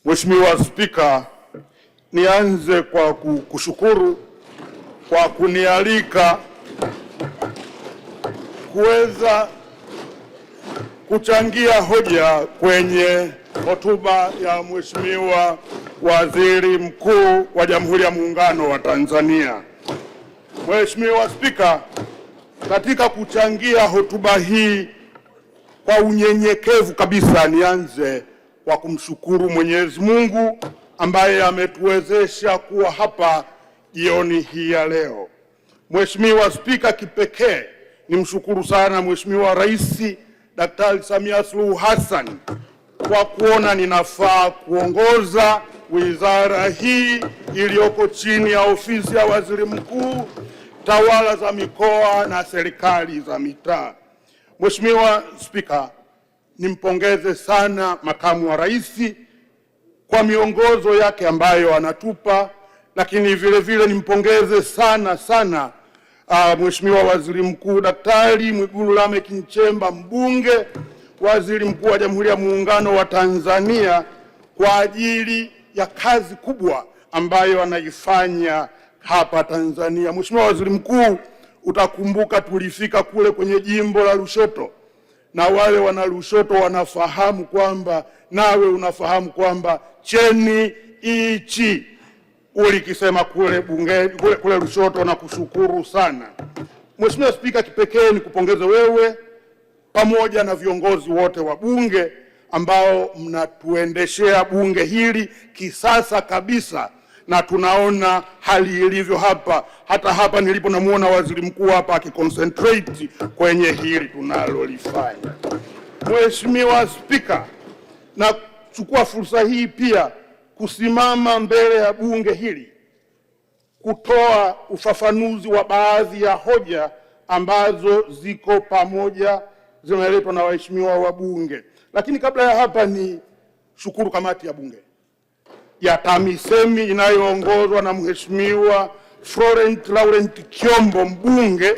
Mheshimiwa Spika, nianze kwa kushukuru kwa kunialika kuweza kuchangia hoja kwenye hotuba ya Mheshimiwa Waziri Mkuu wa Jamhuri ya Muungano wa Tanzania. Mheshimiwa Spika, katika kuchangia hotuba hii kwa unyenyekevu kabisa, nianze kwa kumshukuru Mwenyezi Mungu ambaye ametuwezesha kuwa hapa jioni hii ya leo. Mheshimiwa Spika, kipekee nimshukuru sana Mheshimiwa Rais Daktari Samia Suluhu Hassan kwa kuona ninafaa kuongoza wizara hii iliyoko chini ya ofisi ya Waziri Mkuu, tawala za mikoa na serikali za mitaa. Mheshimiwa Spika, nimpongeze sana Makamu wa Rais kwa miongozo yake ambayo anatupa, lakini vile vile nimpongeze sana Mheshimiwa Waziri Mkuu Daktari Mwigulu Lameck Nchemba, mbunge, Waziri Mkuu wa Jamhuri ya Muungano wa Tanzania, kwa ajili ya kazi kubwa ambayo anaifanya hapa Tanzania. Mheshimiwa Waziri Mkuu, utakumbuka tulifika kule kwenye jimbo la Lushoto, na wale wana Lushoto wanafahamu kwamba, nawe unafahamu kwamba cheni ichi ulikisema kule bunge kule Lushoto, na kushukuru sana. Mheshimiwa Spika, kipekee ni kupongeza wewe pamoja na viongozi wote wa bunge ambao mnatuendeshea bunge hili kisasa kabisa, na tunaona hali ilivyo hapa. Hata hapa nilipo namuona waziri mkuu hapa akiconcentrate kwenye hili tunalolifanya. Mheshimiwa Spika, nachukua fursa hii pia kusimama mbele ya bunge hili kutoa ufafanuzi wa baadhi ya hoja ambazo ziko pamoja zimeletwa na waheshimiwa wabunge. Lakini kabla ya hapa, ni shukuru kamati ya bunge ya TAMISEMI inayoongozwa na Mheshimiwa Florent Laurent Kiombo, mbunge,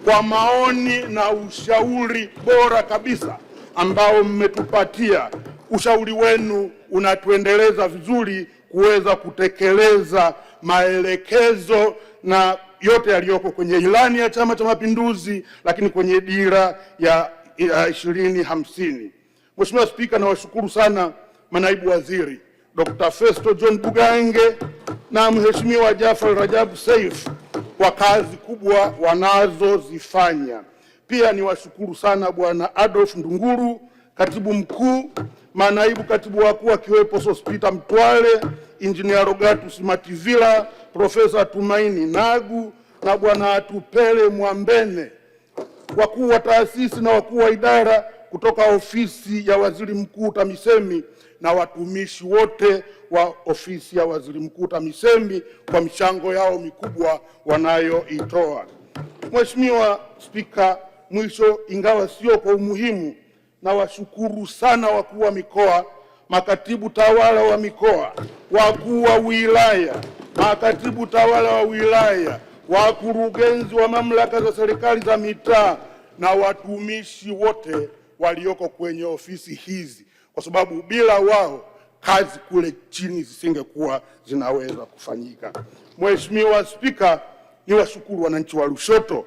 kwa maoni na ushauri bora kabisa ambao mmetupatia. Ushauri wenu unatuendeleza vizuri kuweza kutekeleza maelekezo na yote yaliyoko kwenye ilani ya Chama cha Mapinduzi, lakini kwenye dira ya 2050. Mheshimiwa Spika, nawashukuru sana manaibu waziri Dr. Festo John Bugange na Mheshimiwa Jafar Rajab Seif kwa kazi kubwa wanazozifanya. Pia niwashukuru sana Bwana Adolf Ndunguru, katibu mkuu, manaibu katibu wakuu akiwepo Sospita Mtwale, Engineer Rogatus Mativila, Profesa Tumaini Nagu na Bwana Atupele Mwambene, wakuu wa taasisi na wakuu wa idara kutoka ofisi ya Waziri Mkuu TAMISEMI na watumishi wote wa ofisi ya Waziri Mkuu TAMISEMI kwa michango yao mikubwa wanayoitoa. Mheshimiwa Spika, mwisho, ingawa sio kwa umuhimu, na washukuru sana wakuu wa mikoa, makatibu tawala wa mikoa, wakuu wa wilaya, makatibu tawala wa wilaya, wakurugenzi wa mamlaka za serikali za mitaa na watumishi wote walioko kwenye ofisi hizi, kwa sababu bila wao kazi kule chini zisingekuwa zinaweza kufanyika. Mheshimiwa Spika, niwashukuru wananchi wa Lushoto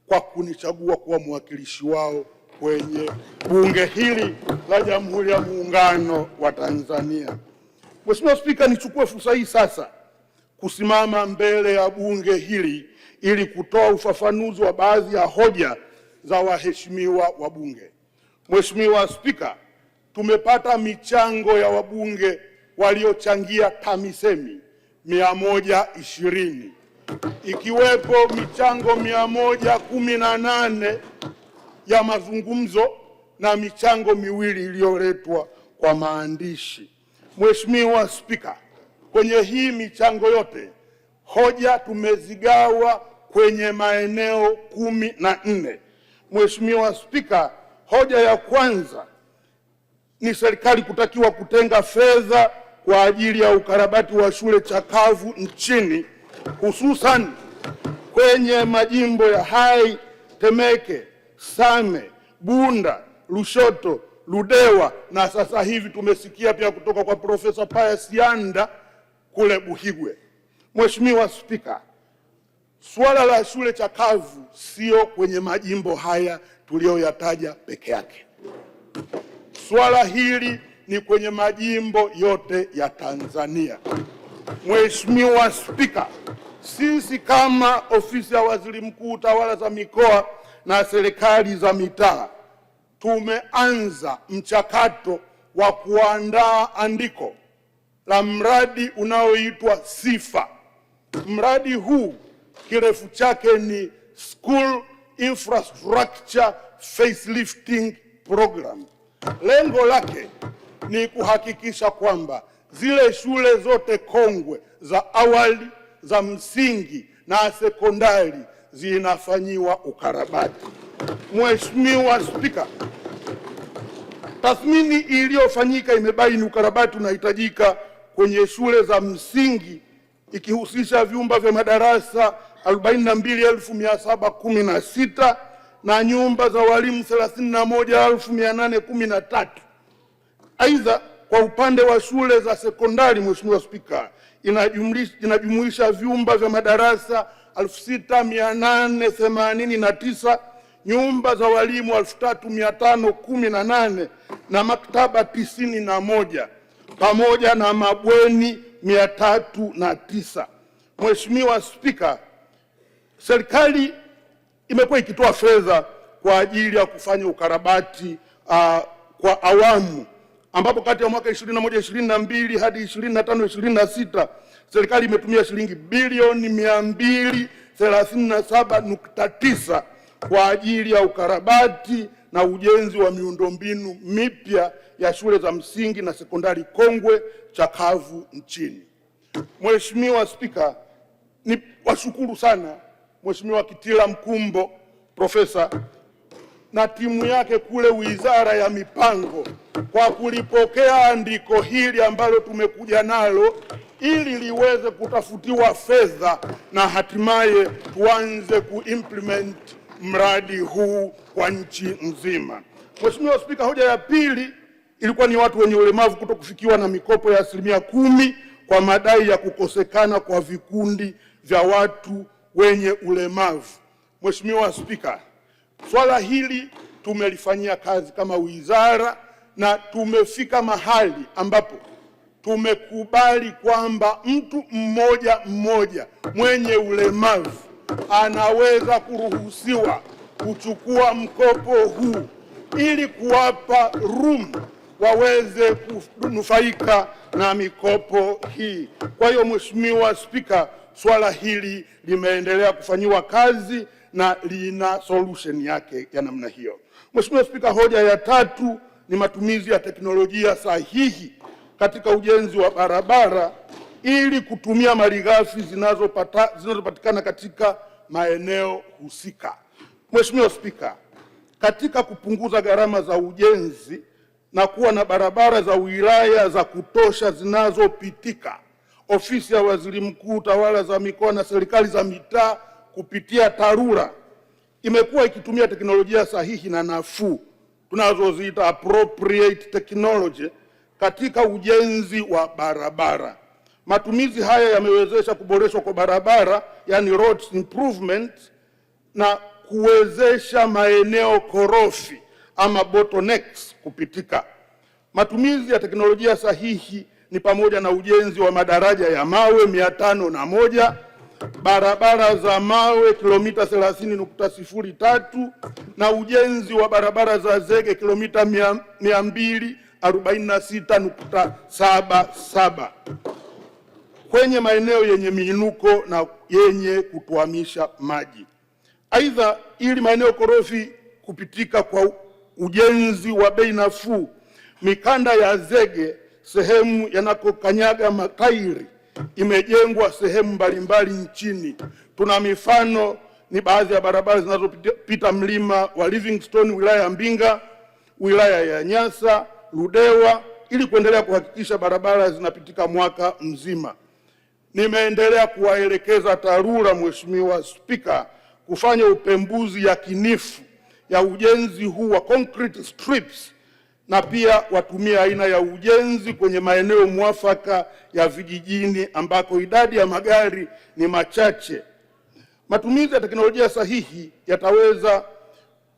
kwa kunichagua kuwa mwakilishi wao kwenye bunge hili la Jamhuri ya Muungano wa Tanzania. Mheshimiwa Spika, nichukue fursa hii sasa kusimama mbele ya bunge hili ili kutoa ufafanuzi wa baadhi ya hoja za waheshimiwa wabunge. Mheshimiwa Spika, tumepata michango ya wabunge waliochangia TAMISEMI 120, ikiwepo michango 118 ya mazungumzo na michango miwili iliyoletwa kwa maandishi. Mheshimiwa Spika, kwenye hii michango yote hoja tumezigawa kwenye maeneo 14. Mheshimiwa Spika, hoja ya kwanza ni serikali kutakiwa kutenga fedha kwa ajili ya ukarabati wa shule chakavu nchini, hususan kwenye majimbo ya Hai, Temeke, Same, Bunda, Lushoto, Ludewa, na sasa hivi tumesikia pia kutoka kwa Profesa Pius Yanda kule Buhigwe. Mheshimiwa Spika, suala la shule chakavu sio kwenye majimbo haya tuliyoyataja peke yake. Suala hili ni kwenye majimbo yote ya Tanzania. Mheshimiwa Spika, sisi kama Ofisi ya Waziri Mkuu, Tawala za Mikoa na Serikali za Mitaa tumeanza mchakato wa kuandaa andiko la mradi unaoitwa Sifa. Mradi huu kirefu chake ni School Infrastructure Facelifting Program. Lengo lake ni kuhakikisha kwamba zile shule zote kongwe za awali, za msingi na sekondari zinafanyiwa ukarabati. Mheshimiwa Spika, tathmini iliyofanyika imebaini ukarabati unahitajika kwenye shule za msingi ikihusisha vyumba vya madarasa 42,716 na nyumba za walimu 31,813. Aidha, kwa upande wa shule za sekondari, Mheshimiwa Spika, inajumuisha vyumba vya madarasa 6,889, nyumba za walimu 3,518 na maktaba 91 pamoja na mabweni 309. Mheshimiwa Spika, serikali imekuwa ikitoa fedha kwa ajili ya kufanya ukarabati kwa awamu, ambapo kati ya mwaka 21-22 hadi 25-26 serikali imetumia shilingi bilioni 237.9 kwa ajili ya ukarabati na ujenzi wa miundombinu mipya ya shule za msingi na sekondari kongwe chakavu nchini. Mheshimiwa Spika, ni washukuru sana Mheshimiwa Kitila Mkumbo Profesa na timu yake kule Wizara ya Mipango kwa kulipokea andiko hili ambalo tumekuja nalo ili liweze kutafutiwa fedha na hatimaye tuanze kuimplement mradi huu kwa nchi nzima. Mheshimiwa Spika, hoja ya pili ilikuwa ni watu wenye ulemavu kutokufikiwa na mikopo ya 10% kwa madai ya kukosekana kwa vikundi vya watu wenye ulemavu. Mheshimiwa Spika, swala hili tumelifanyia kazi kama wizara na tumefika mahali ambapo tumekubali kwamba mtu mmoja mmoja mwenye ulemavu anaweza kuruhusiwa kuchukua mkopo huu ili kuwapa room waweze kunufaika na mikopo hii. Kwa hiyo Mheshimiwa Spika, swala hili limeendelea kufanyiwa kazi na lina solution yake ya namna hiyo. Mheshimiwa Spika, hoja ya tatu ni matumizi ya teknolojia sahihi katika ujenzi wa barabara ili kutumia malighafi zinazopatikana katika maeneo husika. Mheshimiwa Spika, katika kupunguza gharama za ujenzi na kuwa na barabara za wilaya za kutosha zinazopitika, Ofisi ya Waziri Mkuu, Tawala za Mikoa na Serikali za Mitaa kupitia TARURA imekuwa ikitumia teknolojia sahihi na nafuu tunazoziita appropriate technology katika ujenzi wa barabara. Matumizi haya yamewezesha kuboreshwa kwa barabara, yani roads improvement, na kuwezesha maeneo korofi ama bottlenecks kupitika. Matumizi ya teknolojia sahihi ni pamoja na ujenzi wa madaraja ya mawe 501, barabara za mawe kilomita 30.03 na ujenzi wa barabara za zege kilomita 246.77 kwenye maeneo yenye miinuko na yenye kutuamisha maji. Aidha, ili maeneo korofi kupitika kwa ujenzi wa bei nafuu, mikanda ya zege sehemu yanakokanyaga matairi imejengwa sehemu mbalimbali nchini. Tuna mifano ni baadhi ya barabara zinazopita mlima wa Livingstone wilaya ya Mbinga, wilaya ya Nyasa, Ludewa, ili kuendelea kuhakikisha barabara zinapitika mwaka mzima. Nimeendelea kuwaelekeza TARURA, Mheshimiwa Spika, kufanya upembuzi yakinifu ya ujenzi huu wa concrete strips na pia watumie aina ya ujenzi kwenye maeneo mwafaka ya vijijini ambako idadi ya magari ni machache. Matumizi ya teknolojia sahihi yataweza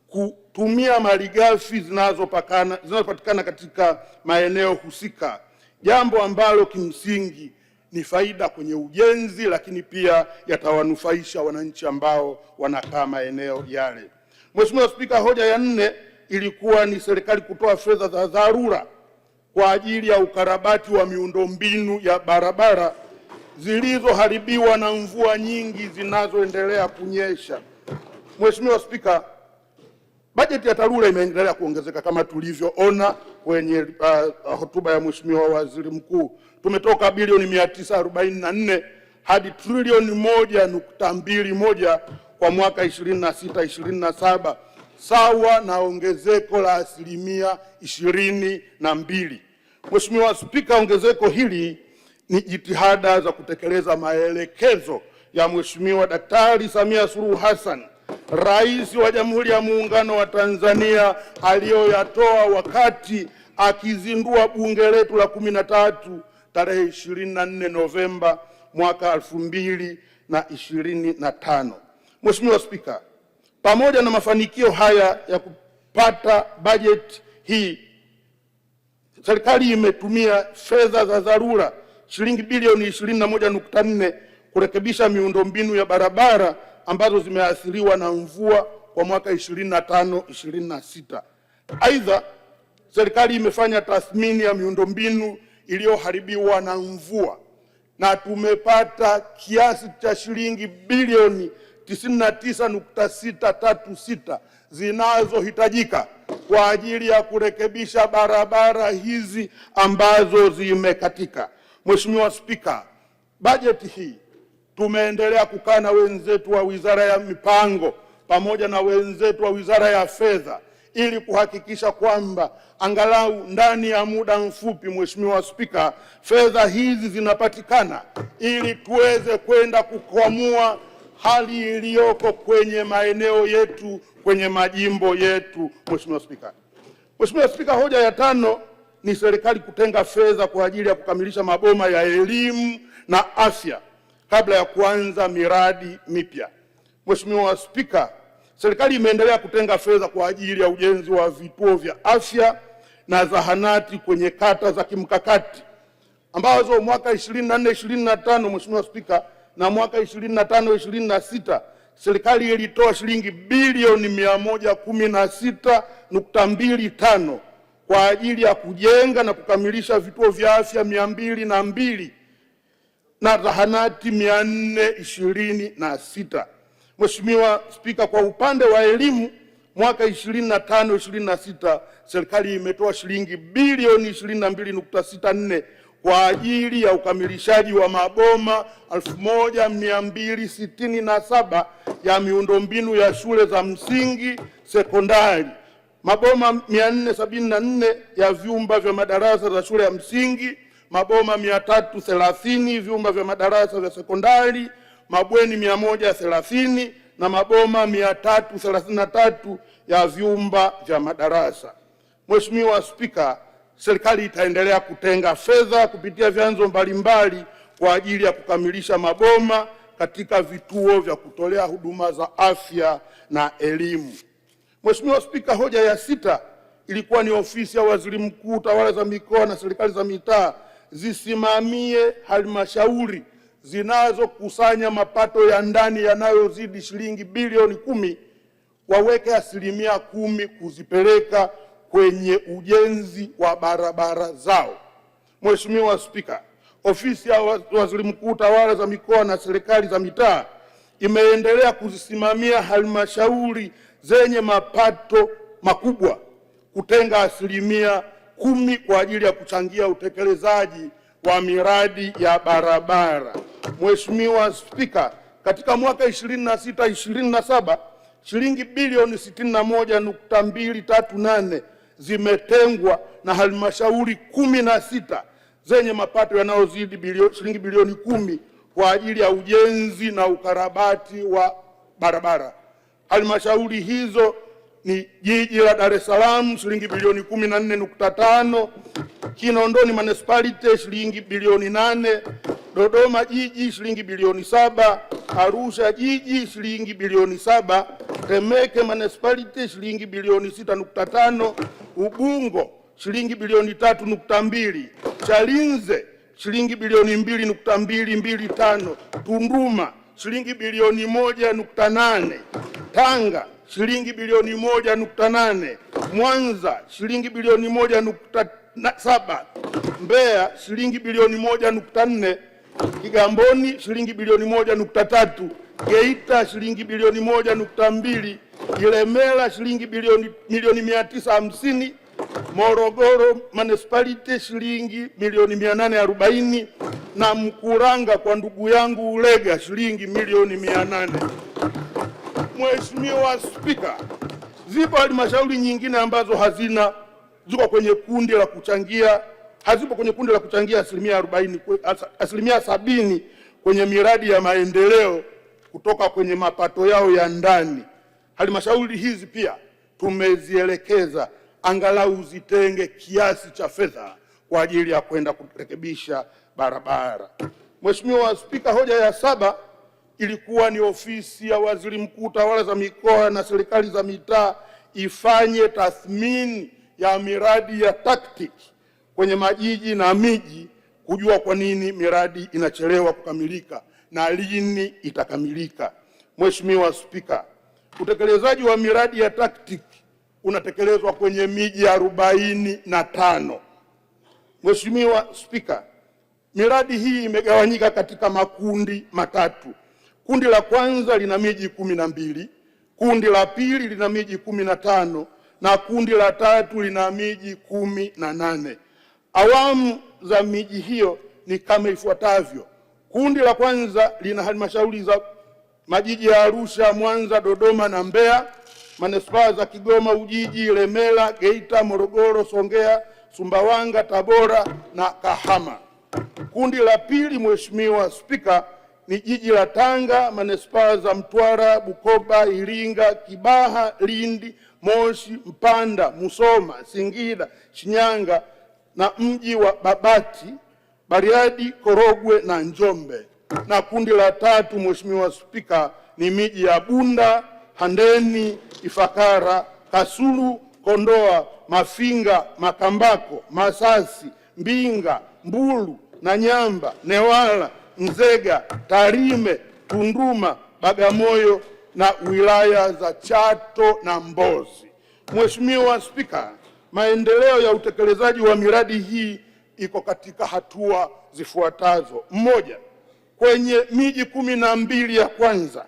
kutumia malighafi zinazopatikana katika maeneo husika, jambo ambalo kimsingi ni faida kwenye ujenzi, lakini pia yatawanufaisha wananchi ambao wanakaa maeneo yale. Mheshimiwa Spika, hoja ya 4 ilikuwa ni serikali kutoa fedha za dharura kwa ajili ya ukarabati wa miundombinu ya barabara zilizoharibiwa na mvua nyingi zinazoendelea kunyesha. Mheshimiwa Spika, bajeti ya TARURA imeendelea kuongezeka kama tulivyoona kwenye hotuba ya Mheshimiwa Waziri Mkuu. Tumetoka bilioni 944 hadi trilioni 1.21 kwa mwaka 26-27, sawa na ongezeko la asilimia 22. Mheshimiwa Spika, ongezeko hili ni jitihada za kutekeleza maelekezo ya Mheshimiwa Daktari Samia Suluhu Hassan, Rais wa Jamhuri ya Muungano wa Tanzania, aliyoyatoa wakati akizindua bunge letu la 13 tarehe 24 Novemba mwaka 2025. Mheshimiwa Spika, pamoja na mafanikio haya ya kupata bajeti hii, serikali imetumia fedha za dharura shilingi bilioni 21.4 kurekebisha miundombinu ya barabara ambazo zimeathiriwa na mvua kwa mwaka 25-26. Aidha, serikali imefanya tathmini ya miundombinu iliyoharibiwa na mvua na tumepata kiasi cha shilingi bilioni 99.636 zinazohitajika kwa ajili ya kurekebisha barabara hizi ambazo zimekatika. Mheshimiwa Spika, bajeti hii tumeendelea kukaa na wenzetu wa Wizara ya Mipango pamoja na wenzetu wa Wizara ya Fedha ili kuhakikisha kwamba angalau ndani ya muda mfupi, Mheshimiwa Spika, fedha hizi zinapatikana ili tuweze kwenda kukwamua hali iliyoko kwenye maeneo yetu, kwenye majimbo yetu. Mheshimiwa Spika. Mheshimiwa Spika, hoja ya 5 ni serikali kutenga fedha kwa ajili ya kukamilisha maboma ya elimu na afya kabla ya kuanza miradi mipya. Mheshimiwa Spika, serikali imeendelea kutenga fedha kwa ajili ya ujenzi wa vituo vya afya na zahanati kwenye kata za kimkakati ambazo mwaka 24-25, Mheshimiwa Spika, na mwaka 25-26 serikali ilitoa shilingi bilioni 116.25 kwa ajili ya kujenga na kukamilisha vituo vya afya 202 na zahanati 426. Mheshimiwa Spika, kwa upande wa elimu mwaka 25-26 serikali imetoa shilingi bilioni 22.64 kwa ajili ya ukamilishaji wa maboma 1267 ya miundombinu ya shule za msingi, sekondari, maboma 474 ya vyumba vya madarasa za shule ya msingi, maboma 330 vyumba vya madarasa vya sekondari, mabweni 130 na maboma 333 ya vyumba vya madarasa. Mheshimiwa Spika, serikali itaendelea kutenga fedha kupitia vyanzo mbalimbali kwa ajili ya kukamilisha maboma katika vituo vya kutolea huduma za afya na elimu. Mheshimiwa Spika, hoja ya 6 ilikuwa ni ofisi ya Waziri Mkuu, tawala za mikoa na serikali za mitaa zisimamie halmashauri zinazokusanya mapato ya ndani yanayozidi shilingi bilioni 10, waweke 10% kuzipeleka kwenye ujenzi wa barabara zao. Mheshimiwa Spika, ofisi ya Waziri Mkuu, tawala za mikoa na serikali za mitaa imeendelea kuzisimamia halmashauri zenye mapato makubwa kutenga 10% kwa ajili ya kuchangia utekelezaji wa miradi ya barabara. Mheshimiwa Spika, katika mwaka 26-27 shilingi bilioni 61.238 zimetengwa na halmashauri 16 zenye mapato yanayozidi shilingi bilioni 10 kwa ajili ya ujenzi na ukarabati wa barabara. Halmashauri hizo ni jiji la Dar es Salaam shilingi bilioni 14.5, Kinondoni Municipality shilingi bilioni 8, Dodoma jiji shilingi bilioni 7, Arusha jiji shilingi bilioni 7, Temeke Municipality shilingi bilioni 6.5, Ubungo shilingi bilioni 3.2, Chalinze shilingi bilioni 2.225, Tunduma shilingi bilioni 1.8, Tanga shilingi bilioni 1.8, Mwanza shilingi bilioni 1.7, Mbeya shilingi bilioni 1.4, Kigamboni shilingi bilioni 1.3, Geita shilingi bilioni 1.2, Ilemela shilingi milioni 950, Morogoro Municipality shilingi milioni 840, na Mkuranga kwa ndugu yangu Ulega shilingi milioni 800. Mheshimiwa Spika, zipo halmashauri nyingine ambazo ziko kwenye kundi la kuchangia, hazipo kwenye kundi la kuchangia asilimia 70 kwenye miradi ya maendeleo kutoka kwenye mapato yao ya ndani. Halmashauri hizi pia tumezielekeza angalau zitenge kiasi cha fedha kwa ajili ya kwenda kurekebisha barabara. Mheshimiwa Spika, hoja ya 7 ilikuwa ni ofisi ya Waziri Mkuu, tawala za mikoa na serikali za mitaa ifanye tathmini ya miradi ya TACTIC kwenye majiji na miji kujua kwa nini miradi inachelewa kukamilika na lini itakamilika. Mheshimiwa Spika, utekelezaji wa miradi ya TACTIC unatekelezwa kwenye miji 45. Mheshimiwa Spika, miradi hii imegawanyika katika makundi matatu. Kundi la kwanza lina miji 12, kundi la pili lina miji 15 na kundi la tatu lina miji 18. Awamu za miji hiyo ni kama ifuatavyo. Kundi la kwanza lina halmashauri za majiji ya Arusha, Mwanza, Dodoma na Mbeya, manispaa za Kigoma, Ujiji, Ilemela, Geita, Morogoro, Songea, Sumbawanga, Tabora na Kahama. Kundi la pili, Mheshimiwa Spika, ni jiji la Tanga, manispaa za Mtwara, Bukoba, Iringa, Kibaha, Lindi, Moshi, Mpanda, Musoma, Singida, Shinyanga na mji wa Babati, Bariadi, Korogwe na Njombe. Na kundi la tatu, Mheshimiwa Spika, ni miji ya Bunda, Handeni, Ifakara, Kasulu, Kondoa, Mafinga, Makambako, Masasi, Mbinga, Mbulu, Nanyamba, Newala, Nzega, Tarime, Tunduma, Bagamoyo na wilaya za Chato na Mbozi. Mheshimiwa Spika, maendeleo ya utekelezaji wa miradi hii iko katika hatua zifuatazo. 1. Kwenye miji 12 ya kwanza,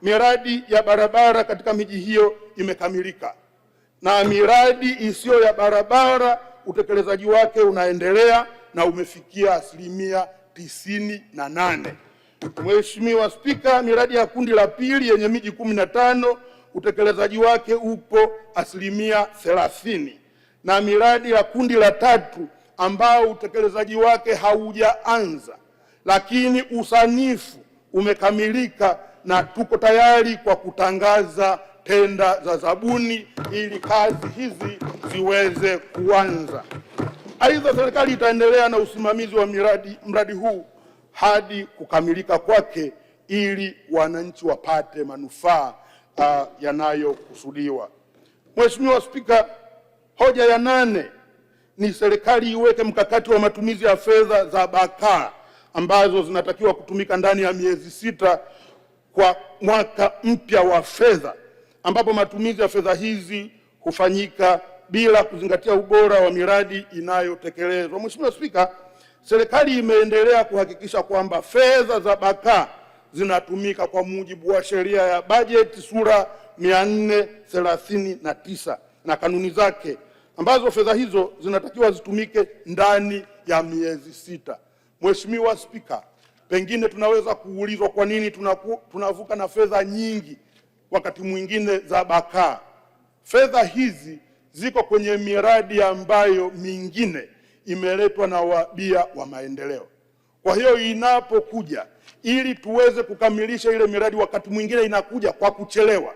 miradi ya barabara katika miji hiyo imekamilika, na miradi isiyo ya barabara utekelezaji wake unaendelea na umefikia asilimia 98. Mheshimiwa Spika, miradi ya kundi la pili yenye miji 15 utekelezaji wake upo asilimia 30, na miradi ya kundi la tatu ambao utekelezaji wake haujaanza lakini usanifu umekamilika na tuko tayari kwa kutangaza tenda za zabuni ili kazi hizi ziweze kuanza. Aidha, serikali itaendelea na usimamizi wa mradi huu hadi kukamilika kwake ili wananchi wapate manufaa yanayokusudiwa. Mheshimiwa Spika, hoja ya 8 ni serikali iweke mkakati wa matumizi ya fedha za BAKAA ambazo zinatakiwa kutumika ndani ya miezi 6 kwa mwaka mpya wa fedha, ambapo matumizi ya fedha hizi hufanyika bila kuzingatia ubora wa miradi inayotekelezwa. Mheshimiwa Spika, serikali imeendelea kuhakikisha kwamba fedha za BAKAA zinatumika kwa mujibu wa sheria ya bajeti sura 439 na kanuni zake, ambazo fedha hizo zinatakiwa zitumike ndani ya miezi 6. Mheshimiwa Spika, pengine tunaweza kuulizwa kwa nini tunavuka na fedha nyingi wakati mwingine za BAKAA. Fedha hizi ziko kwenye miradi ambayo mingine imeletwa na wabia wa maendeleo. Kwa hiyo inapokuja ili tuweze kukamilisha ile miradi, wakati mwingine inakuja kwa kuchelewa.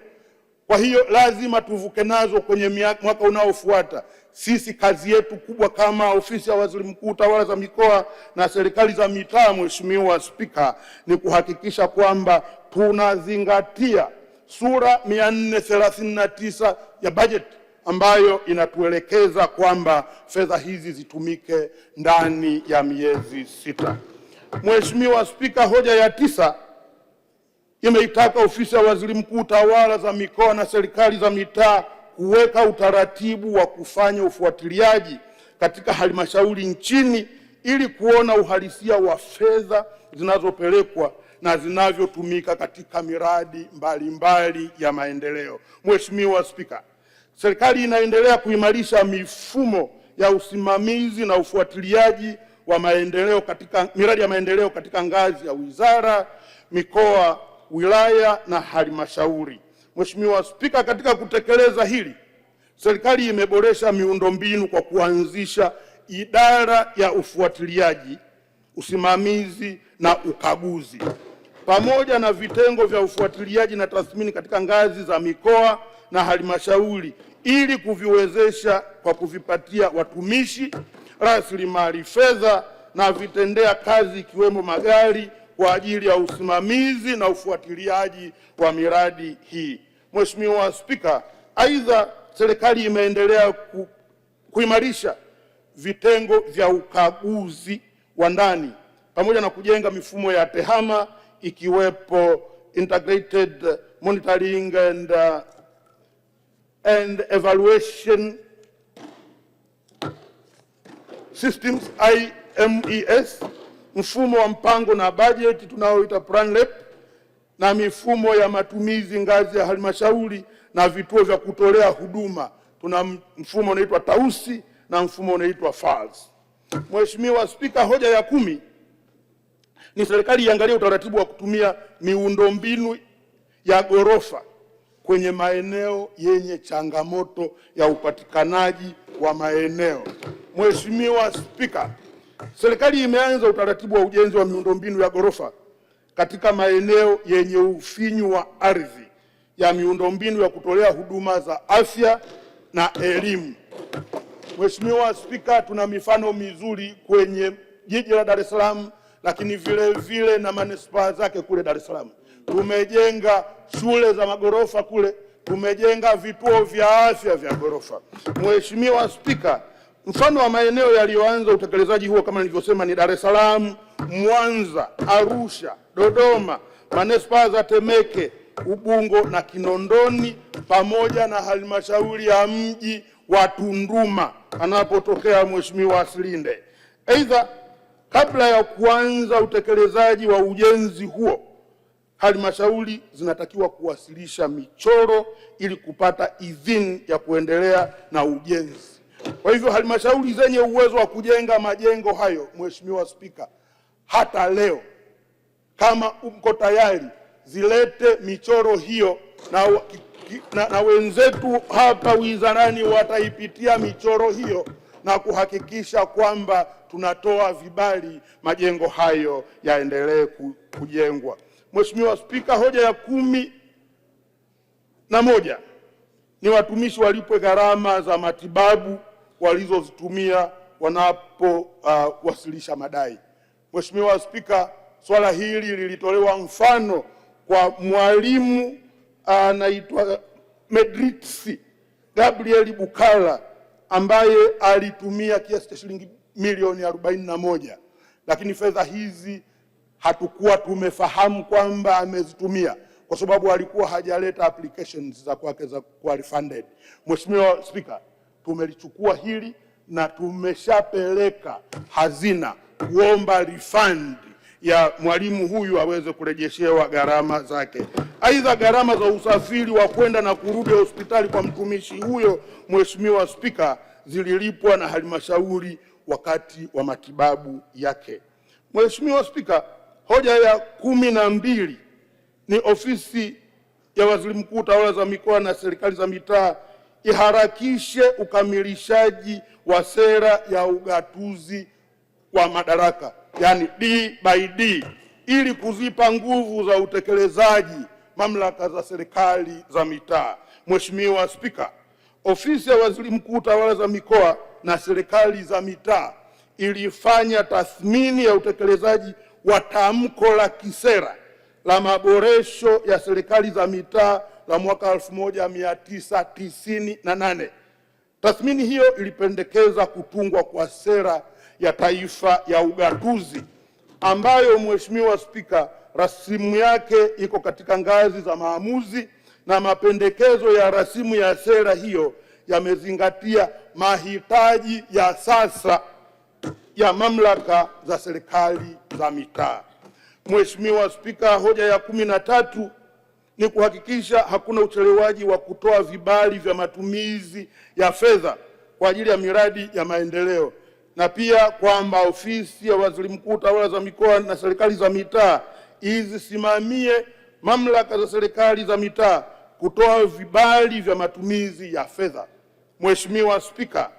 Kwa hiyo lazima tuvuke nazo kwenye mwaka unaofuata. Sisi kazi yetu kubwa kama ofisi ya Waziri Mkuu, tawala za mikoa na serikali za mitaa, Mheshimiwa Spika, ni kuhakikisha kwamba tunazingatia sura 439 ya bajeti ambayo inatuelekeza kwamba fedha hizi zitumike ndani ya miezi 6. Mheshimiwa Spika, hoja ya 9 imeitaka ofisi ya Waziri Mkuu, tawala za mikoa na serikali za mitaa kuweka utaratibu wa kufanya ufuatiliaji katika halmashauri nchini ili kuona uhalisia wa fedha zinazopelekwa na zinavyotumika katika miradi mbalimbali ya maendeleo. Mheshimiwa Spika, serikali inaendelea kuimarisha mifumo ya usimamizi na ufuatiliaji wa maendeleo katika miradi ya maendeleo katika ngazi ya wizara, mikoa, wilaya na halmashauri. Mheshimiwa Spika, katika kutekeleza hili, serikali imeboresha miundombinu kwa kuanzisha idara ya ufuatiliaji, usimamizi na ukaguzi pamoja na vitengo vya ufuatiliaji na tathmini katika ngazi za mikoa na halmashauri ili kuviwezesha kwa kuvipatia watumishi rasilimali fedha na vitendea kazi ikiwemo magari kwa ajili ya usimamizi na ufuatiliaji wa miradi hii. Mheshimiwa Spika, aidha serikali imeendelea kuimarisha vitengo vya ukaguzi wa ndani pamoja na kujenga mifumo ya tehama ikiwepo integrated monitoring and evaluation systems IMES, mfumo wa mpango na bajeti tunaoita PlanLab, na mifumo ya matumizi ngazi ya halmashauri na vituo vya kutolea huduma. Tuna mfumo unaitwa Tausi na mfumo unaitwa FALS. Mheshimiwa Spika, hoja ya 10 ni serikali iangalie utaratibu wa kutumia miundombinu ya ghorofa kwenye maeneo yenye changamoto ya upatikanaji wa maeneo. Mheshimiwa Spika, serikali imeanza utaratibu wa ujenzi wa miundombinu ya ghorofa katika maeneo yenye ufinyu wa ardhi ya miundombinu ya kutolea huduma za afya na elimu. Mheshimiwa Spika, tuna mifano mizuri kwenye jiji la Dar es Salaam, lakini vile vile na manispaa zake kule Dar es Salaam. Tumejenga shule za magorofa kule, tumejenga vituo vya afya vya gorofa. Mheshimiwa Spika, mfano wa maeneo yaliyoanza utekelezaji huo kama nilivyosema ni Dar es Salaam, Mwanza, Arusha, Dodoma, manispaa za Temeke, Ubungo na Kinondoni pamoja na halmashauri ya mji wa Tunduma anapotokea Mheshimiwa Silinde. Aidha, kabla ya kuanza utekelezaji wa ujenzi huo, halmashauri zinatakiwa kuwasilisha michoro ili kupata idhini ya kuendelea na ujenzi. Kwa hivyo halmashauri zenye uwezo wa kujenga majengo hayo, Mheshimiwa Spika, hata leo kama uko tayari zilete michoro hiyo na wenzetu hapa wizarani wataipitia michoro hiyo na kuhakikisha kwamba tunatoa vibali majengo hayo yaendelee kujengwa. Mheshimiwa Spika, hoja ya 11 ni watumishi walipwe gharama za matibabu walizozitumia wanapowasilisha madai. Mheshimiwa Spika, swala hili lilitolewa mfano kwa mwalimu anaitwa Medritsi Gabriel Bukala ambaye alitumia kiasi cha shilingi milioni 41, lakini fedha hizi hatukuwa tumefahamu kwamba amezitumia kwa sababu alikuwa hajaleta applications za kwake za kuwa refunded. Mheshimiwa Spika, tumelichukua hili na tumeshapeleka hazina kuomba refund ya mwalimu huyu aweze kurejeshewa gharama zake. Aidha, gharama za usafiri wa kwenda na kurudi hospitali kwa mtumishi huyo, Mheshimiwa Spika, zililipwa na halmashauri wakati wa matibabu yake. Mheshimiwa Spika, hoja ya 12 ni ofisi ya Waziri Mkuu, tawala za mikoa na serikali za mitaa iharakishe ukamilishaji wa sera ya ugatuzi wa madaraka, yani D/D, ili kuzipa nguvu za utekelezaji mamlaka za serikali za mitaa. Mheshimiwa Spika, Ofisi ya Waziri Mkuu, Tawala za Mikoa na Serikali za Mitaa ilifanya tathmini ya utekelezaji wa tamko la kisera la maboresho ya serikali za mitaa la mwaka 1998. Tathmini hiyo ilipendekeza kutungwa kwa sera ya taifa ya ugatuzi ambayo, Mheshimiwa Spika, rasimu yake iko katika ngazi za maamuzi na mapendekezo ya rasimu ya sera hiyo yamezingatia mahitaji ya sasa ya mamlaka za serikali za mitaa. Mheshimiwa Spika, hoja ya 13 ni kuhakikisha hakuna uchelewaji wa kutoa vibali vya matumizi ya fedha kwa ajili ya miradi ya maendeleo, na pia kwamba Ofisi ya Waziri Mkuu, Tawala za Mikoa na Serikali za Mitaa izisimamie mamlaka za serikali za mitaa kutoa vibali vya matumizi ya fedha. Mheshimiwa Spika,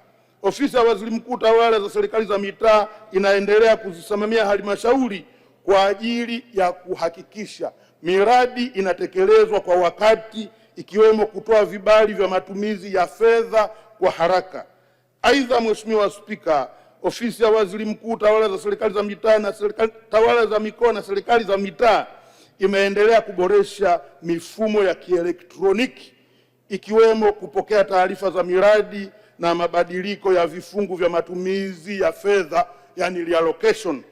Ofisi ya Waziri Mkuu, Tawala za Serikali za Mitaa inaendelea kuzisimamia halmashauri kwa ajili ya kuhakikisha miradi inatekelezwa kwa wakati, ikiwemo kutoa vibali vya matumizi ya fedha kwa haraka. Aidha, Mheshimiwa Spika, Ofisi ya Waziri Mkuu, Tawala za Serikali za Mitaa na Tawala za Mikoa na Serikali za Mitaa imeendelea kuboresha mifumo ya kielektroniki, ikiwemo kupokea taarifa za miradi na mabadiliko ya vifungu vya matumizi ya fedha, yani reallocation,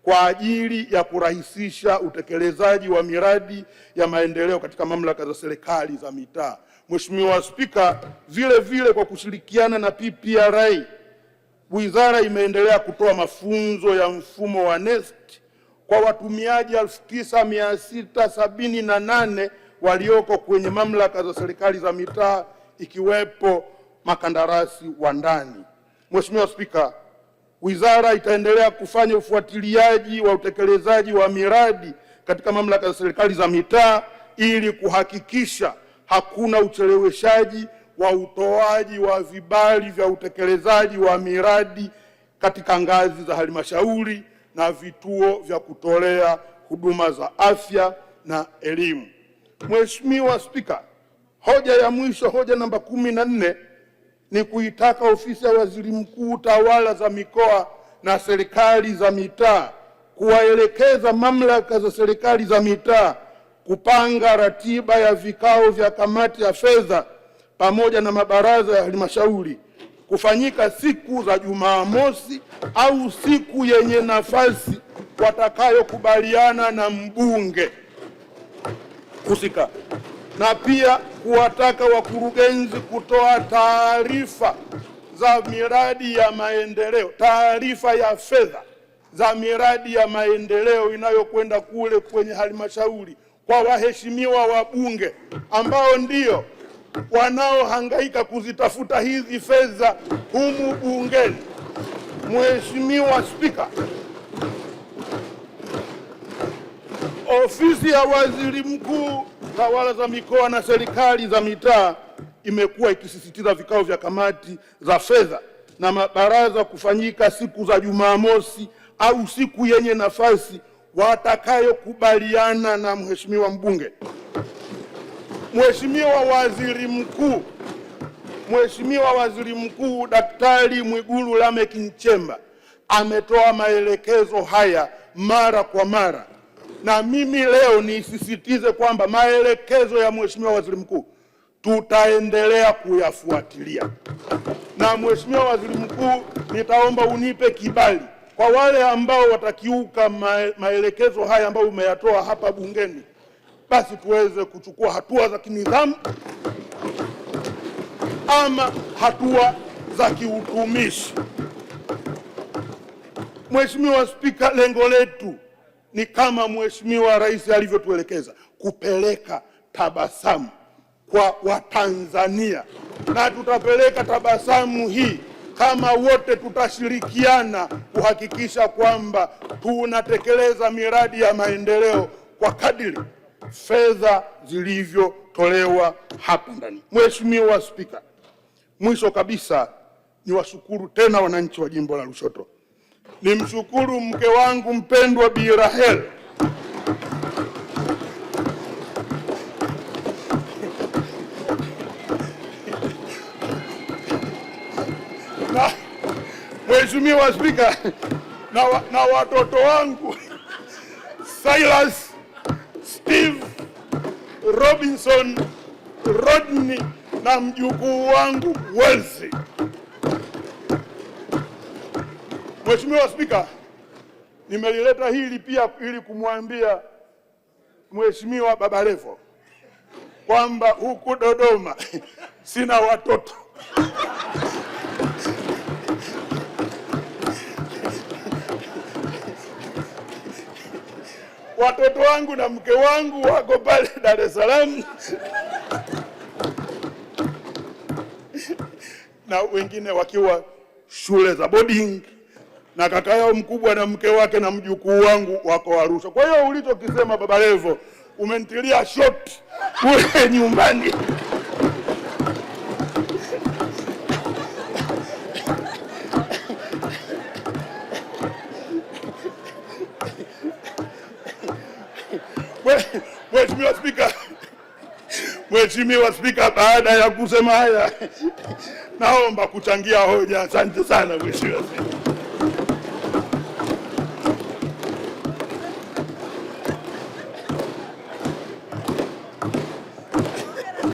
kwa ajili ya kurahisisha utekelezaji wa miradi ya maendeleo katika mamlaka za serikali za mitaa. Mheshimiwa Spika, vile kwa kushirikiana na PPRA, wizara imeendelea kutoa mafunzo ya mfumo wa NeST kwa watumiaji 9678 walioko kwenye mamlaka za serikali za mitaa, ikiwepo makandarasi wa ndani. Mheshimiwa Spika, wizara itaendelea kufanya ufuatiliaji wa utekelezaji wa miradi katika mamlaka za serikali za mitaa ili kuhakikisha hakuna ucheleweshaji wa utoaji wa vibali vya utekelezaji wa miradi katika ngazi za halmashauri na vituo vya kutolea huduma za afya na elimu. Mheshimiwa Spika, hoja ya mwisho, hoja namba 14, ni kuitaka Ofisi ya Waziri Mkuu, Tawala za Mikoa na Serikali za Mitaa kuwaelekeza mamlaka za serikali za mitaa kupanga ratiba ya vikao vya kamati ya fedha pamoja na mabaraza ya halmashauri kufanyika siku za Jumamosi au siku yenye nafasi watakayokubaliana na mbunge husika, na pia kuwataka wakurugenzi kutoa taarifa za miradi ya maendeleo, taarifa ya fedha za miradi ya maendeleo inayokwenda kule kwenye halmashauri kwa waheshimiwa wabunge ambao ndio wanaohangaika kuzitafuta hizi fedha humu bungeni. Mheshimiwa Spika, Ofisi ya Waziri Mkuu, Tawala za Mikoa na Serikali za Mitaa imekuwa ikisisitiza vikao vya kamati za fedha na mabaraza kufanyika siku za Jumamosi au siku yenye nafasi watakayokubaliana na mheshimiwa mbunge. Mheshimiwa Waziri Mkuu Daktari Mwigulu Lameck Nchemba ametoa maelekezo haya mara kwa mara, na mimi leo nisisitize kwamba maelekezo ya Mheshimiwa Waziri Mkuu tutaendelea kuyafuatilia. Na Mheshimiwa Waziri Mkuu, nitaomba unipe kibali kwa wale ambao watakiuka maelekezo haya ambayo umeyatoa hapa bungeni, basi tuweze kuchukua hatua za kinidhamu ama hatua za kiutumishi. Mheshimiwa Spika, lengo letu ni kama Mheshimiwa Rais alivyotuelekeza, kupeleka tabasamu kwa Watanzania, na tutapeleka tabasamu hii kama wote tutashirikiana kuhakikisha kwamba tunatekeleza miradi ya maendeleo kwa kadiri fedha zilivyotolewa hapa ndani. Mheshimiwa Spika, mwisho kabisa niwashukuru tena wananchi wa jimbo la Lushoto. Nimshukuru mke wangu mpendwa Bi Rahel Mheshimiwa Spika, na watoto wangu Silas, Steve, Robinson, Rodney na mjukuu wangu Welsi. Mheshimiwa Spika, nimelileta hili pia ili kumwambia Mheshimiwa Baba Levo kwamba huku Dodoma sina watoto. Watoto wangu na mke wangu wako pale Dar es Salaam na wengine wakiwa shule za boarding, na kaka yao mkubwa na mke wake na mjukuu wangu wako Arusha. Kwa hiyo ulichokisema Baba Levo umentilia shot kule nyumbani. Mheshimiwa Spika, baada ya kusema haya naomba kuchangia hoja. Asante sana Mheshimiwa Spika.